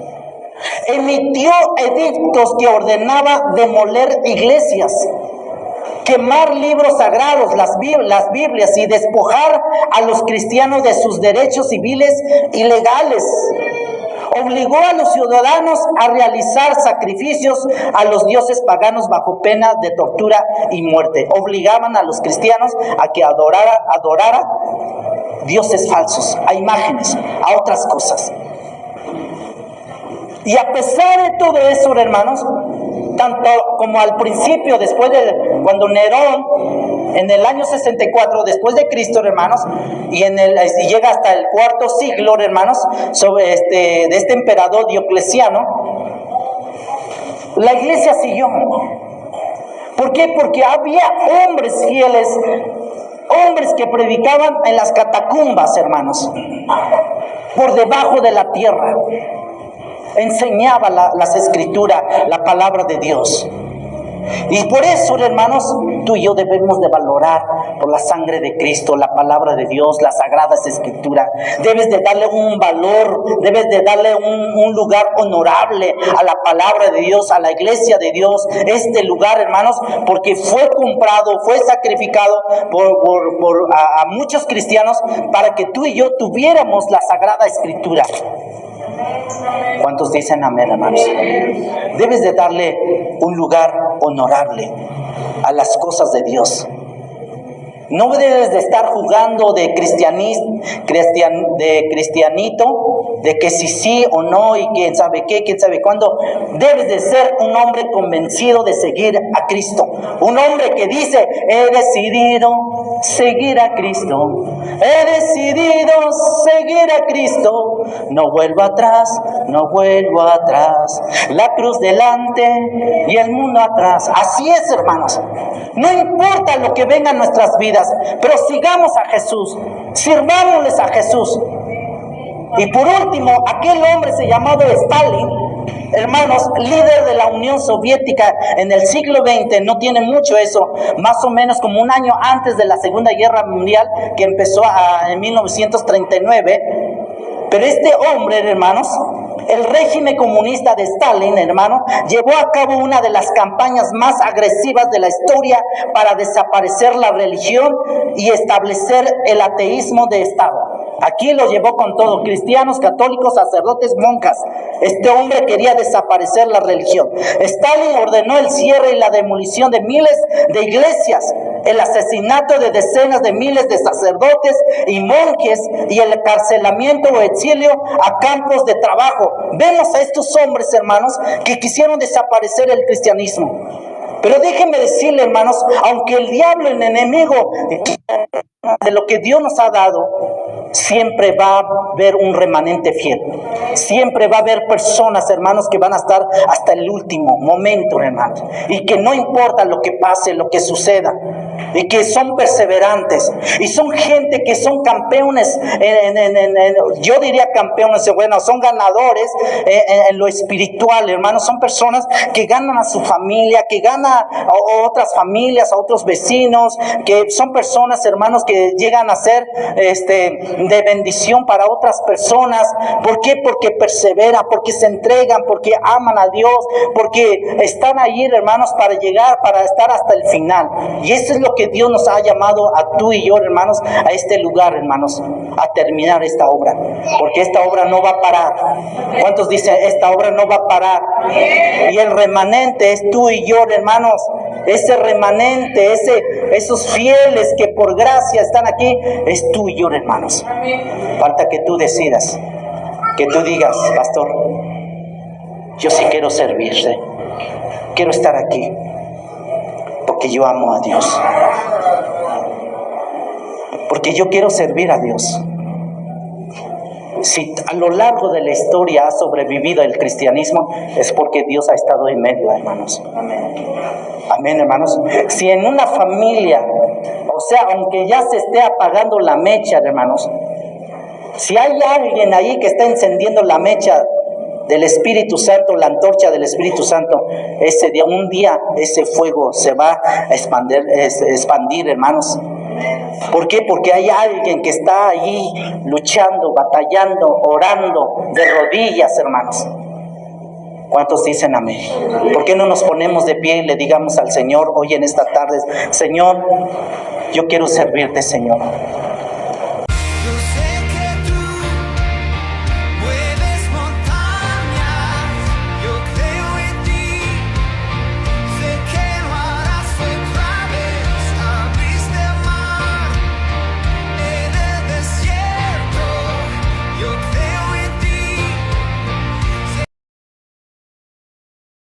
Emitió edictos que ordenaba demoler iglesias, quemar libros sagrados, las Biblias, y despojar a los cristianos de sus derechos civiles y legales. Obligó a los ciudadanos a realizar sacrificios a los dioses paganos bajo pena de tortura y muerte. Obligaban a los cristianos a que adorara dioses falsos, a imágenes, a otras cosas. Y a pesar de todo eso, hermanos, tanto como al principio, después de cuando Nerón, en el año 64 después de Cristo, hermanos, y llega hasta el cuarto siglo, hermanos, de este emperador Diocleciano, la iglesia siguió. ¿Por qué? Porque había hombres fieles, hombres que predicaban en las catacumbas, hermanos, por debajo de la tierra. Enseñaba las escrituras, la palabra de Dios. Y por eso, hermanos, tú y yo debemos de valorar por la sangre de Cristo, la palabra de Dios, las sagradas escrituras. Debes de darle un valor, debes de darle un lugar honorable a la palabra de Dios, a la iglesia de Dios. Este lugar, hermanos, porque fue comprado, fue sacrificado a muchos cristianos para que tú y yo tuviéramos la sagrada escritura. ¿Cuántos dicen amén, hermanos? Debes de darle un lugar honorable a las cosas de Dios. No debes de estar jugando de cristianito, de que si sí o no y quién sabe qué, quién sabe cuándo. Debes de ser un hombre convencido de seguir a Cristo. Un hombre que dice, he decidido seguir a Cristo. He decidido seguir a Cristo. No vuelvo atrás, no vuelvo atrás. La cruz delante y el mundo atrás. Así es, hermanos. No importa lo que venga en nuestras vidas, pero sigamos a Jesús, sirvámosles a Jesús. Y por último, aquel hombre se llamaba Stalin, hermanos, líder de la Unión Soviética en el siglo XX, no tiene mucho eso, más o menos como un año antes de la Segunda Guerra Mundial, que empezó en 1939. Pero este hombre, hermanos, el régimen comunista de Stalin, hermano, llevó a cabo una de las campañas más agresivas de la historia para desaparecer la religión y establecer el ateísmo de Estado. Aquí lo llevó con todo, cristianos, católicos, sacerdotes, monjas. Este hombre quería desaparecer la religión. Stalin ordenó el cierre y la demolición de miles de iglesias, el asesinato de decenas de miles de sacerdotes y monjes y el encarcelamiento o exilio a campos de trabajo. Vemos a estos hombres, hermanos, que quisieron desaparecer el cristianismo. Pero déjenme decirle, hermanos, aunque el diablo, el enemigo de lo que Dios nos ha dado, siempre va a haber un remanente fiel. Siempre va a haber personas, hermanos, que van a estar hasta el último momento, hermanos. Y que no importa lo que pase, lo que suceda. Y que son perseverantes. Y son gente que son campeones, yo diría campeones, bueno, son ganadores en lo espiritual, hermanos. Son personas que ganan a su familia, que ganan a otras familias, a otros vecinos. Que son personas, hermanos, que llegan a ser de bendición para otras personas. ¿Por qué? Porque perseveran, porque se entregan, porque aman a Dios, porque están ahí, hermanos, para llegar, para estar hasta el final. Y eso es lo que Dios nos ha llamado a tú y yo, hermanos, a este lugar, hermanos, a terminar esta obra, porque esta obra no va a parar. ¿Cuántos dicen esta obra no va a parar? Y el remanente es tú y yo, hermanos. Ese remanente, esos fieles que por gracia están aquí, es tú y yo, hermanos. Falta que tú decidas, que tú digas: pastor, yo sí quiero servirte, quiero estar aquí, porque yo amo a Dios, porque yo quiero servir a Dios. Si a lo largo de la historia ha sobrevivido el cristianismo, es porque Dios ha estado en medio, hermanos. Amén, hermanos. Si en una familia, o sea, aunque ya se esté apagando la mecha, hermanos, si hay alguien ahí que está encendiendo la mecha del Espíritu Santo, la antorcha del Espíritu Santo, ese día, un día, ese fuego se va a expandir, hermanos. ¿Por qué? Porque hay alguien que está allí luchando, batallando, orando de rodillas, hermanos. ¿Cuántos dicen amén? ¿Por qué no nos ponemos de pie y le digamos al Señor hoy en esta tarde: Señor, yo quiero servirte, Señor.